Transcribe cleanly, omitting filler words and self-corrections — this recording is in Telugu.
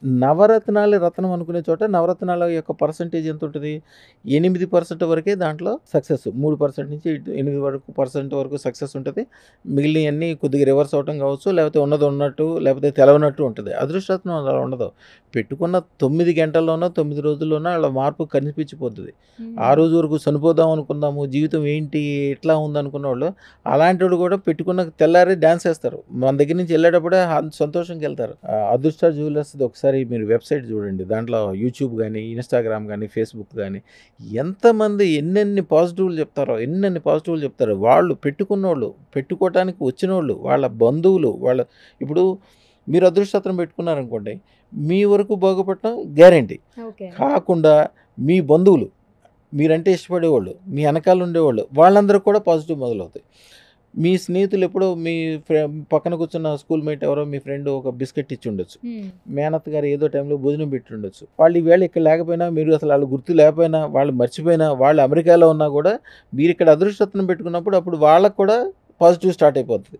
నవరత్నాలే రత్నం అనుకునే చోట నవరత్నాల యొక్క పర్సెంటేజ్ ఎంత ఉంటుంది? 8% వరకే దాంట్లో సక్సెస్. 3% నుంచి 8% వరకు సక్సెస్ ఉంటది. మిగిలినయన్నీ కొద్దిగా రివర్స్ అవ్వటం కావచ్చు, లేకపోతే ఉన్నది ఉన్నట్టు, లేకపోతే తెలవనట్టు ఉంటది. అదృష్టరత్నం అలా ఉండదు. పెట్టుకున్న 9 గంటల్లోనో, 9 రోజుల్లోనో అలా మార్పు కనిపించిపోతది. ఆ రోజు వరకు చనిపోదాం అనుకుందాము, జీవితం ఏంటి ఇట్లా ఉందనుకున్నోళ్ళు, అలాంటోళ్ళు కూడా పెట్టుకున్న తెల్లారి డాన్స్ ఏస్తారు. మన దగ్గర నుంచి వెళ్ళేటప్పుడే సంతోషంగా వెళ్తారు. అదృష్ట జ్యువెలర్స్‌ది ఒకసారి మీరు వెబ్‌సైట్ చూడండి. దాంట్లో యూట్యూబ్ గానీ, ఇన్‌స్టాగ్రామ్ గానీ, ఫేస్‌బుక్ గానీ ఎంతమంది ఎన్నెన్ని పాజిటివ్‌లు చెప్తారో, ఎన్నెన్ని పాజిటివ్‌లు చెప్తారో. వాళ్ళు పెట్టుకున్నోళ్ళు, పెట్టుకోవటానికి వచ్చినోళ్ళు, వాళ్ళ బంధువులు, ఇప్పుడు మీరు అదృష్టరత్నం పెట్టుకున్నారనుకోండి, మీ వరకు బాగుపడటం గ్యారంటీ. ఓకే. కాకుండా మీ బంధువులు, మీరంటే ఇష్టపడేవాళ్ళు, మీ వెనకాల ఉండేవాళ్ళు, వాళ్ళందరికి కూడా పాజిటివ్ మొదలవుతాయి. మీ స్నేహితులు ఎప్పుడో మీ పక్కన కూర్చున్న స్కూల్ మేట్ ఎవరో మీ ఫ్రెండ్ ఒక బిస్కెట్ ఇచ్చి ఉండొచ్చు. మేనత్త గారు ఏదో టైంలో భోజనం పెట్టి ఉండొచ్చు. వాళ్ళు ఈవేళ ఇక్కడ లేకపోయినా, మీరు అసలు వాళ్ళు గుర్తు లేకపోయినా, వాళ్ళు మర్చిపోయినా, వాళ్ళు అమెరికాలో ఉన్నా కూడా మీరు ఇక్కడ అదృష్టరత్నం పెట్టుకున్నప్పుడు అప్పుడు వాళ్ళకి కూడా పాజిటివ్ స్టార్ట్ అయిపోతుంది.